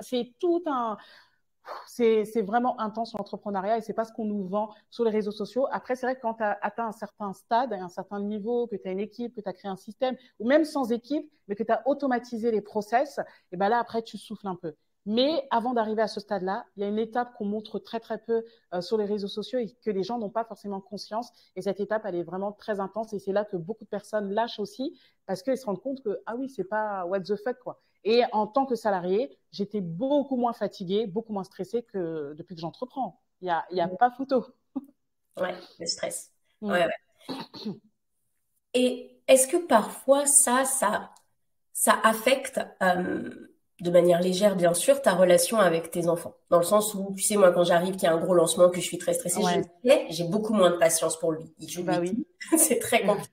C'est vraiment intense l'entrepreneuriat et c'est pas ce qu'on nous vend sur les réseaux sociaux. Après, c'est vrai que quand tu as atteint un certain stade, un certain niveau, que tu as une équipe, que tu as créé un système, ou même sans équipe, mais que tu as automatisé les process, et ben là, après, tu souffles un peu. Mais avant d'arriver à ce stade-là, il y a une étape qu'on montre très très peu sur les réseaux sociaux et que les gens n'ont pas forcément conscience. Et cette étape, elle est vraiment très intense et c'est là que beaucoup de personnes lâchent aussi parce qu'ils se rendent compte que ah oui, c'est pas what the fuck quoi. Et en tant que salarié, j'étais beaucoup moins fatiguée, beaucoup moins stressée que depuis que j'entreprends. Il y a pas photo. Ouais, le stress. Mm. Ouais, ouais. Et est-ce que parfois ça affecte, de manière légère, bien sûr, ta relation avec tes enfants? Dans le sens où, tu sais, moi, quand j'arrive, qu'il y a un gros lancement, que je suis très stressée, je Ouais, sais, j'ai beaucoup moins de patience pour lui. Je bah lui oui. dis, c'est très compliqué.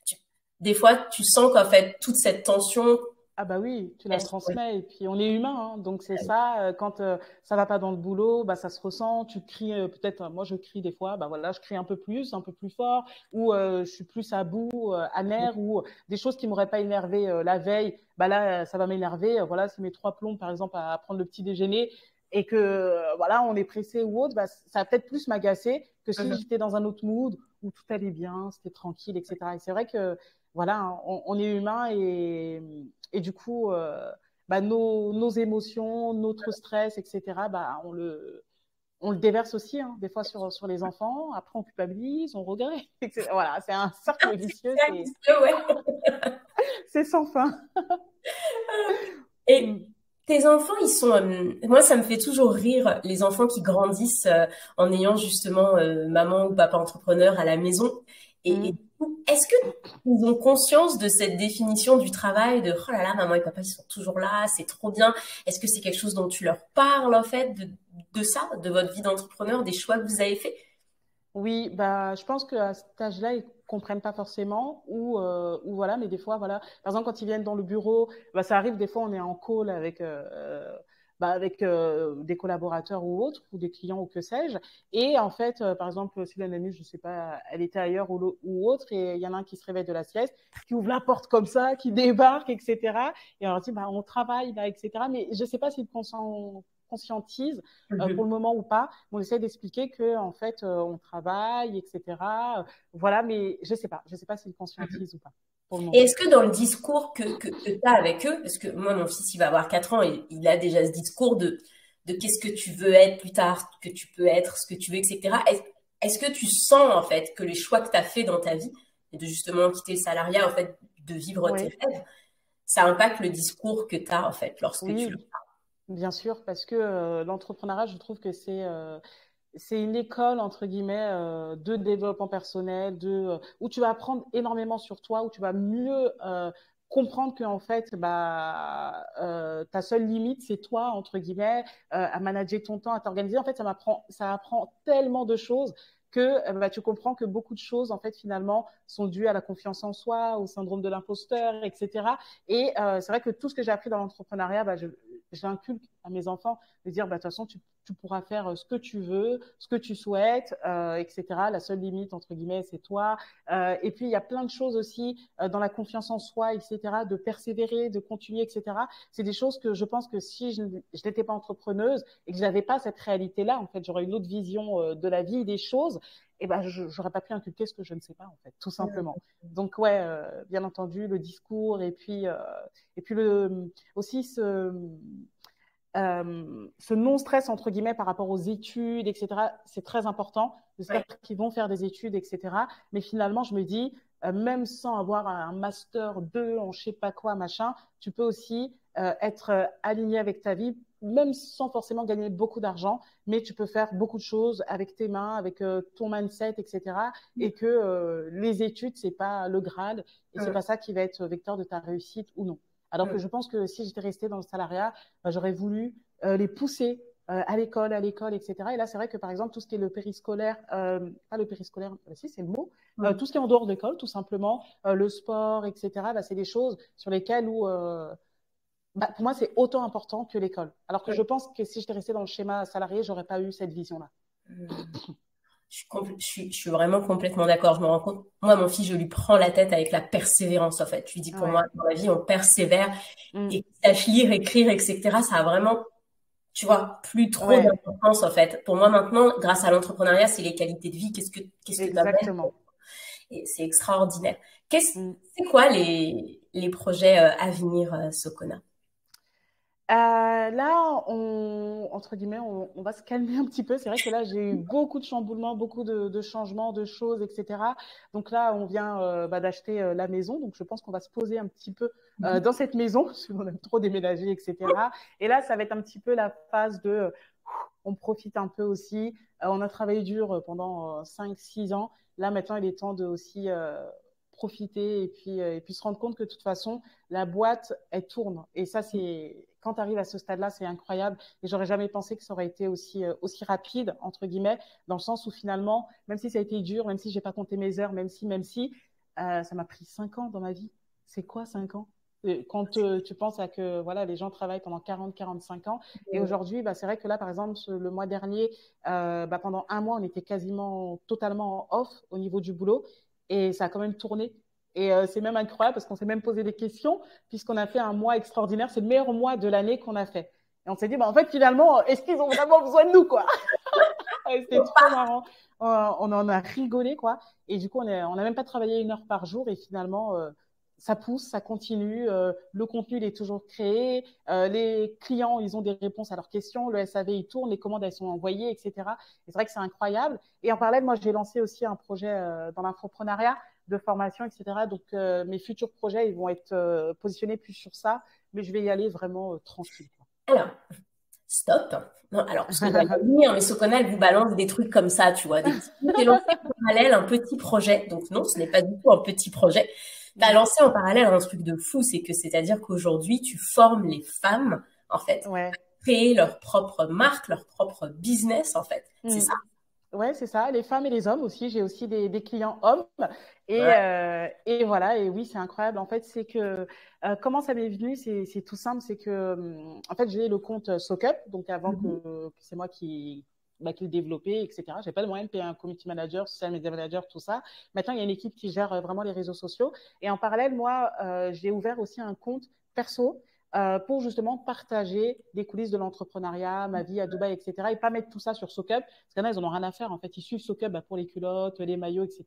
Tu- Des fois, tu sens qu'en fait, toute cette tension, Ah bah oui, tu la elle, transmets et puis on est humain, hein, donc c'est ça. Quand ça va pas dans le boulot, bah ça se ressent. Tu cries peut-être. Moi je crie des fois. Bah voilà, je crie un peu plus fort, ou je suis plus à bout, amer, ou des choses qui m'auraient pas énervé la veille. Bah là ça va m'énerver. Voilà, c'est mes trois plombs par exemple à prendre le petit déjeuner et que voilà on est pressé ou autre. Bah ça va peut-être plus m'agacer que si Mhm. j'étais dans un autre mood où tout allait bien, c'était tranquille, etc. Et c'est vrai que voilà, hein, on est humain et du coup, bah, nos émotions, notre stress, etc., bah, on le déverse aussi, hein, des fois sur les enfants. Après, on culpabilise, on regrette, etc. Voilà, c'est un cercle vicieux, c'est un petit peu, ouais. c'est sans fin. Et Mm. tes enfants, ils sont, moi, ça me fait toujours rire, les enfants qui grandissent en ayant justement maman ou papa entrepreneur à la maison. Et Mm. du coup, est-ce que ils ont conscience de cette définition du travail, de oh là là, maman et papa, ils sont toujours là, c'est trop bien. Est-ce que c'est quelque chose dont tu leur parles en fait, de ça, de votre vie d'entrepreneur, des choix que vous avez faits? Oui, bah, je pense qu'à cet âge-là, ils comprennent pas forcément ou voilà, mais des fois, voilà. Par exemple, quand ils viennent dans le bureau, bah, ça arrive des fois, on est en call avec des collaborateurs ou autres, ou des clients ou que sais-je. Et en fait, par exemple, si la amie, je sais pas, elle était ailleurs ou autre, et il y en a un qui se réveille de la sieste, qui ouvre la porte comme ça, qui débarque, etc. Et on leur dit, bah, on travaille là, etc. Mais je sais pas s'ils conscientisent pour le Mhm. moment ou pas. On essaie d'expliquer que en fait on travaille, etc. Voilà, mais je sais pas s'ils conscientisent ou pas pour le Et moment. est-ce que dans le discours que tu as avec eux, parce que moi, mon fils, il va avoir 4 ans et il a déjà ce discours de qu'est-ce que tu veux être plus tard, que tu peux être, ce que tu veux, etc. Est-ce que tu sens, en fait, que les choix que tu as fait dans ta vie, et de justement quitter le salariat, en fait, de vivre tes Oui, rêves, ça impacte le discours que tu as, en fait, lorsque tu le... oui, bien sûr, parce que l'entrepreneuriat, je trouve que c'est une école entre guillemets de développement personnel, où tu vas apprendre énormément sur toi, où tu vas mieux comprendre que en fait, bah, ta seule limite, c'est toi entre guillemets, à manager ton temps, à t'organiser. En fait, ça apprend tellement de choses que bah, tu comprends que beaucoup de choses en fait finalement sont dues à la confiance en soi, au syndrome de l'imposteur, etc. Et c'est vrai que tout ce que j'ai appris dans l'entrepreneuriat, bah, je l'inculque à mes enfants de dire bah, de toute façon tu pourras faire ce que tu veux, ce que tu souhaites, etc. La seule limite, entre guillemets, c'est toi. Et puis, il y a plein de choses aussi dans la confiance en soi, etc., de persévérer, de continuer, etc. C'est des choses que je pense que si je n'étais pas entrepreneuse et que je n'avais pas cette réalité-là, en fait, j'aurais une autre vision de la vie, des choses, et ben, je n'aurais pas pu inculquer ce que je ne sais pas, en fait, tout simplement. Donc, ouais, bien entendu, le discours et puis aussi ce non-stress, entre guillemets, par rapport aux études, etc., c'est très important. J'espère Ouais. qu'ils vont faire des études, etc. Mais finalement, je me dis, même sans avoir un master 2 en je sais pas quoi, machin, tu peux aussi être aligné avec ta vie, même sans forcément gagner beaucoup d'argent, mais tu peux faire beaucoup de choses avec tes mains, avec ton mindset, etc. Et que les études, c'est pas le Graal et c'est pas ça qui va être vecteur de ta réussite ou non. Alors que je pense que si j'étais restée dans le salariat, bah, j'aurais voulu les pousser à l'école, etc. Et là, c'est vrai que par exemple, tout ce qui est le périscolaire, pas le périscolaire, si c'est le mot, tout ce qui est en dehors de l'école, tout simplement, le sport, etc. Bah, c'est des choses sur lesquelles où, bah, pour moi, c'est autant important que l'école. Alors que je pense que si j'étais restée dans le schéma salarié, j'aurais pas eu cette vision-là. Je suis vraiment complètement d'accord. Je me rends compte. Moi, mon fils, je lui prends la tête avec la persévérance, en fait. Je lui dis, pour moi, Ouais. dans la vie, on persévère Mm. et qu'il sache lire, écrire, etc. Ça a vraiment, tu vois, plus trop Ouais, d'importance, en fait. Pour moi, maintenant, grâce à l'entrepreneuriat, c'est les qualités de vie. Qu'est-ce que tu amènes? exactement. Et c'est extraordinaire. Mm. C'est quoi les projets à venir, Sokona? Là, entre guillemets, on va se calmer un petit peu. C'est vrai que là, j'ai eu beaucoup de chamboulements, beaucoup de changements, de choses, etc. Donc là, on vient d'acheter la maison. Donc je pense qu'on va se poser un petit peu dans cette maison, parce qu'on aime trop déménager, etc. Et là, ça va être un petit peu la phase de on profite un peu aussi. On a travaillé dur pendant 5-6 ans. Là, maintenant, il est temps de aussi profiter et puis se rendre compte que de toute façon, la boîte, elle tourne. Et ça, c'est quand tu arrives à ce stade-là, c'est incroyable. Et j'aurais jamais pensé que ça aurait été aussi rapide, entre guillemets, dans le sens où finalement, même si ça a été dur, même si j'ai pas compté mes heures, même si, ça m'a pris 5 ans dans ma vie. C'est quoi 5 ans? Quand tu penses à que voilà, les gens travaillent pendant 40-45 ans. Et aujourd'hui, c'est vrai que là, par exemple, le mois dernier, pendant un mois, on était quasiment totalement off au niveau du boulot. Et ça a quand même tourné. Et c'est même incroyable parce qu'on s'est même posé des questions, puisqu'on a fait un mois extraordinaire. C'est le meilleur mois de l'année qu'on a fait. Et on s'est dit, en fait, finalement, est-ce qu'ils ont vraiment besoin de nous, quoi? C'était trop marrant. On en a rigolé, quoi. Et du coup, on a même pas travaillé 1 heure par jour. Et finalement, ça pousse, ça continue. Le contenu, il est toujours créé. Les clients, ils ont des réponses à leurs questions. Le SAV, il tourne. Les commandes, elles sont envoyées, etc. Et c'est vrai que c'est incroyable. Et en parallèle, moi, j'ai lancé aussi un projet dans l'infoprenariat de formation, etc. Donc, mes futurs projets, ils vont être positionnés plus sur ça. Mais je vais y aller vraiment tranquille, quoi. Alors, stop. Non, alors, parce qu'on va y venir, mais Sokona, elle vous balance des trucs comme ça, tu vois, des petits trucs. T'es lancé en parallèle un petit projet. Donc, non, ce n'est pas du tout un petit projet. Tu as Mm. lancé en parallèle un truc de fou, c'est-à-dire qu'aujourd'hui, tu formes les femmes, en fait, Ouais. à créer leur propre marque, leur propre business, en fait. C'est Mm. ça? Ouais, c'est ça. Les femmes et les hommes aussi. J'ai aussi des clients hommes. Ouais. Et voilà. Et oui, c'est incroyable. En fait, c'est que comment ça m'est venu, c'est tout simple. C'est que en fait, j'ai le compte SockUp. Donc avant Mhm. que c'est moi qui le développais, etc. J'ai pas de moyen de payer un community manager, social media manager, tout ça. Maintenant, il y a une équipe qui gère vraiment les réseaux sociaux. Et en parallèle, moi, j'ai ouvert aussi un compte perso pour justement partager des coulisses de l'entrepreneuriat, ma vie à Dubaï, etc. Et pas mettre tout ça sur SockUp, parce qu'il y en a, ils en ont rien à faire. En fait, ils suivent SockUp pour les culottes, les maillots, etc.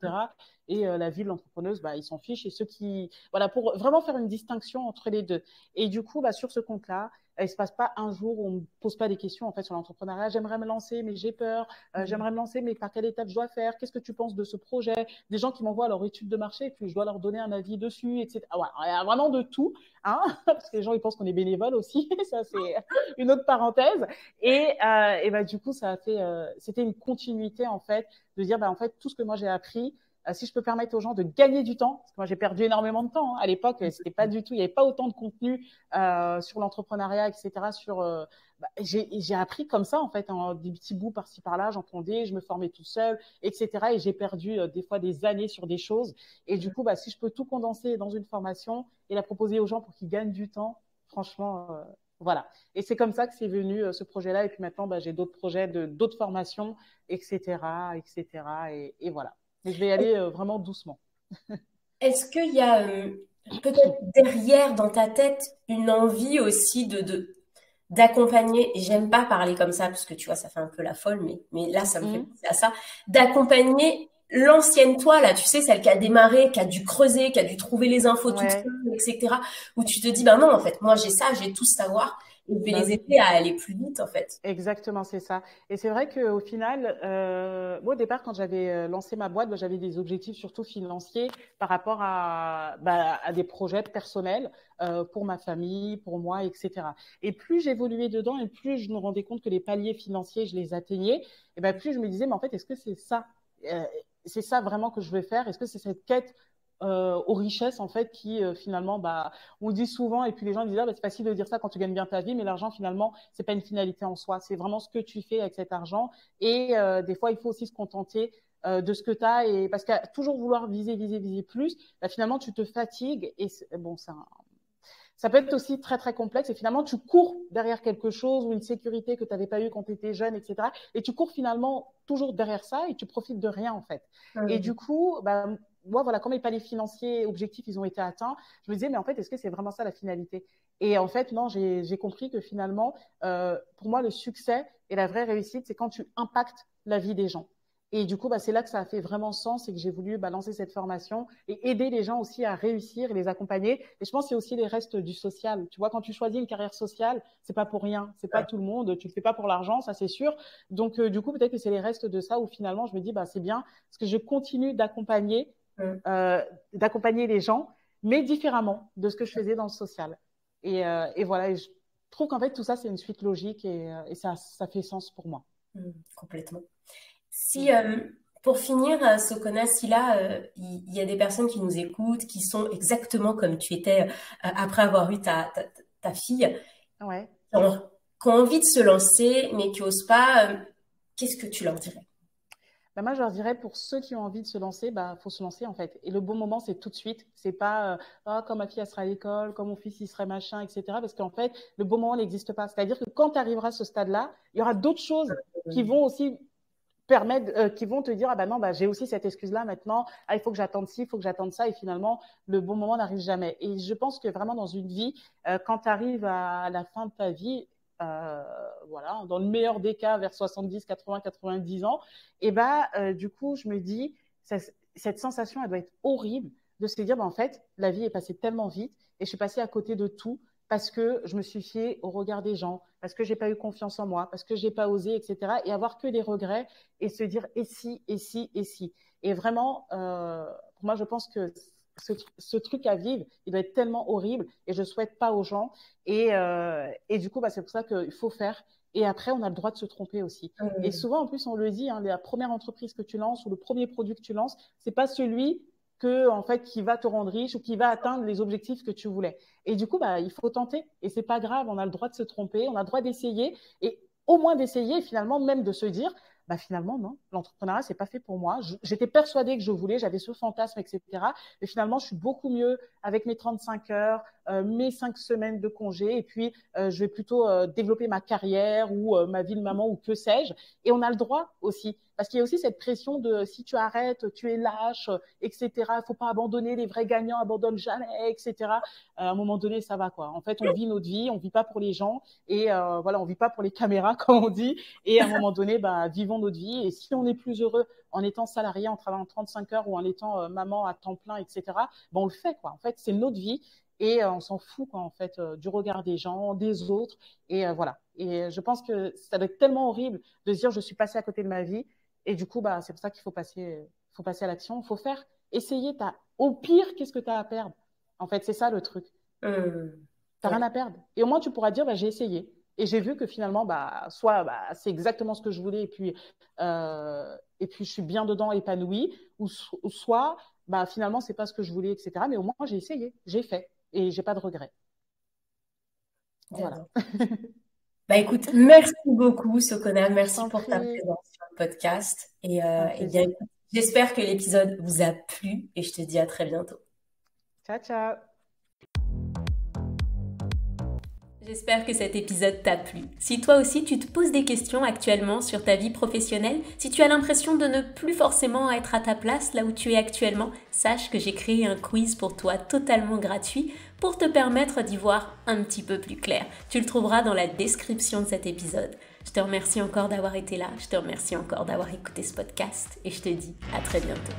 Et la vie de l'entrepreneuse, ils s'en fichent. Et ceux qui, voilà, pour vraiment faire une distinction entre les deux. Et du coup, sur ce compte-là, il se passe pas un jour où on me pose pas des questions en fait sur l'entrepreneuriat. J'aimerais me lancer, mais j'ai peur. J'aimerais me lancer, mais par quelle étape je dois faire? Qu'est-ce que tu penses de ce projet? Des gens qui m'envoient leur étude de marché, et puis je dois leur donner un avis dessus, etc. Ah ouais, il y a vraiment de tout, hein, parce que les gens ils pensent qu'on est bénévole aussi. Ça c'est une autre parenthèse. Du coup, ça a fait, c'était une continuité en fait de dire, en fait, tout ce que moi j'ai appris, si je peux permettre aux gens de gagner du temps, parce que moi j'ai perdu énormément de temps. Hein. À l'époque, c'était pas du tout, il n'y avait pas autant de contenu sur l'entrepreneuriat, etc. J'ai appris comme ça en fait, en des petits bouts par-ci par-là, j'entendais, je me formais tout seul, etc. Et j'ai perdu des fois des années sur des choses. Et du coup, si je peux tout condenser dans une formation et la proposer aux gens pour qu'ils gagnent du temps, franchement, voilà. Et c'est comme ça que c'est venu ce projet-là. Et puis maintenant, j'ai d'autres projets, d'autres formations, etc., etc. Et voilà. Mais je vais y aller vraiment doucement. Est-ce qu'il y a peut-être derrière dans ta tête une envie aussi d'accompagner, et j'aime pas parler comme ça parce que tu vois, ça fait un peu la folle, mais là, ça me fait Mmh. penser à ça, d'accompagner l'ancienne toi, là, tu sais, celle qui a démarré, qui a dû creuser, qui a dû trouver les infos toute Ouais, seule, etc., où tu te dis, ben non, en fait, moi, j'ai ça, j'ai tout savoir, et je vais les oui. aider à aller plus vite, en fait. Exactement, c'est ça. Et c'est vrai qu'au final, moi au départ, quand j'avais lancé ma boîte, j'avais des objectifs surtout financiers par rapport à des projets personnels pour ma famille, pour moi, etc. Et plus j'évoluais dedans et plus je me rendais compte que les paliers financiers, je les atteignais, et plus je me disais, mais en fait, est-ce que euh, c'est ça vraiment que je veux faire? Est-ce que c'est cette quête aux richesses en fait qui finalement on dit souvent et puis les gens disent c'est facile de dire ça quand tu gagnes bien ta vie mais l'argent finalement c'est pas une finalité en soi, c'est vraiment ce que tu fais avec cet argent et des fois il faut aussi se contenter de ce que tu as et parce qu'à toujours vouloir viser plus finalement tu te fatigues et bon ça peut être aussi très, très complexe. Et finalement, tu cours derrière quelque chose ou une sécurité que tu n'avais pas eue quand tu étais jeune, etc. Et tu cours finalement toujours derrière ça et tu profites de rien, en fait. Et du coup, bah, moi, voilà, quand mes paliers financiers objectifs, ils ont été atteints, je me disais, mais en fait, est-ce que c'est vraiment ça la finalité? Et en fait, non, j'ai compris que finalement, pour moi, le succès et la vraie réussite, c'est quand tu impactes la vie des gens. Et du coup, bah, c'est là que ça a fait vraiment sens et que j'ai voulu lancer cette formation et aider les gens aussi à réussir et les accompagner. Et je pense que c'est aussi les restes du social. Tu vois, quand tu choisis une carrière sociale, c'est pas pour rien. C'est pas tout le monde. Tu le fais pas pour l'argent, ça c'est sûr. Donc, du coup, peut-être que c'est les restes de ça où finalement, je me dis, bah, c'est bien parce que je continue d'accompagner les gens, mais différemment de ce que je faisais dans le social. Et voilà, et je trouve qu'en fait, tout ça, c'est une suite logique et ça fait sens pour moi. Complètement. Si, pour finir, Sokona, si là, il y a des personnes qui nous écoutent, qui sont exactement comme tu étais après avoir eu ta fille, Ouais. qui ont envie de se lancer, mais qui n'osent pas, qu'est-ce que tu leur dirais? Bah moi, je leur dirais, pour ceux qui ont envie de se lancer, bah, faut se lancer, en fait. Et le bon moment, c'est tout de suite. C'est pas, quand ma fille, elle sera à l'école, quand mon fils, il serait machin, etc. Parce qu'en fait, le bon moment n'existe pas. C'est-à-dire que quand tu arriveras à ce stade-là, il y aura d'autres choses qui vont aussi qui vont te dire, ah bah non, bah, j'ai aussi cette excuse-là maintenant. Ah, il faut que j'attende ci, il faut que j'attende ça. Et finalement, le bon moment n'arrive jamais. Et je pense que vraiment, dans une vie, quand tu arrives à la fin de ta vie, voilà, dans le meilleur des cas, vers 70, 80, 90 ans, et bah, du coup, je me dis, cette sensation, elle doit être horrible de se dire, bah, en fait, la vie est passée tellement vite et je suis passée à côté de tout parce que je me suis fiée au regard des gens, parce que j'ai pas eu confiance en moi, parce que j'ai pas osé, etc. Et avoir que des regrets et se dire, et si, et si, et si. Et vraiment, pour moi, je pense que ce truc à vivre, il doit être tellement horrible et je souhaite pas aux gens. Et du coup, bah, c'est pour ça qu'il faut faire. Et après, on a le droit de se tromper aussi. Et souvent, en plus, on le dit, hein, la première entreprise que tu lances ou le premier produit que tu lances, c'est pas celui en fait, qui va te rendre riche ou qui va atteindre les objectifs que tu voulais. Et du coup, bah, il faut tenter. Et c'est pas grave, on a le droit de se tromper, on a le droit d'essayer. Et au moins d'essayer, et finalement, même de se dire, bah, finalement, non, l'entrepreneuriat, c'est pas fait pour moi. J'étais persuadée que je voulais, j'avais ce fantasme, etc. Mais finalement, je suis beaucoup mieux avec mes 35 heures, mes 5 semaines de congé. Et puis, je vais plutôt développer ma carrière ou ma vie de maman ou que sais-je. Et on a le droit aussi. Parce qu'il y a aussi cette pression de si tu arrêtes, tu es lâche, etc. Il faut pas abandonner, les vrais gagnants abandonnent jamais, etc. À un moment donné, ça va quoi. En fait, on vit notre vie, on vit pas pour les gens et voilà, on vit pas pour les caméras comme on dit. Et à un moment donné, bah, vivons notre vie. Et si on est plus heureux en étant salarié, en travaillant 35 heures ou en étant maman à temps plein, etc. Bah, on le fait quoi. En fait, c'est notre vie. Et on s'en fout quoi, en fait, du regard des gens, des autres. Et voilà. Et je pense que ça doit être tellement horrible de se dire je suis passée à côté de ma vie. Et du coup, bah, c'est pour ça qu'il faut passer à l'action. Il faut faire, essayer. Au pire, qu'est-ce que tu as à perdre? En fait, c'est ça le truc. Tu n'as rien à perdre. Et au moins, tu pourras dire, bah, j'ai essayé. Et j'ai vu que finalement, bah, soit bah, c'est exactement ce que je voulais et puis je suis bien dedans, épanouie, ou soit bah, finalement, c'est pas ce que je voulais, etc. Mais au moins, j'ai essayé, j'ai fait et j'ai pas de regrets. Voilà. Bah écoute, merci beaucoup Sokona, merci pour ta présence sur le podcast et bien, j'espère que l'épisode vous a plu et je te dis à très bientôt. Ciao, ciao. J'espère que cet épisode t'a plu. Si toi aussi tu te poses des questions actuellement sur ta vie professionnelle, si tu as l'impression de ne plus forcément être à ta place là où tu es actuellement, sache que j'ai créé un quiz pour toi totalement gratuit pour te permettre d'y voir un petit peu plus clair. Tu le trouveras dans la description de cet épisode. Je te remercie encore d'avoir été là, je te remercie encore d'avoir écouté ce podcast et je te dis à très bientôt.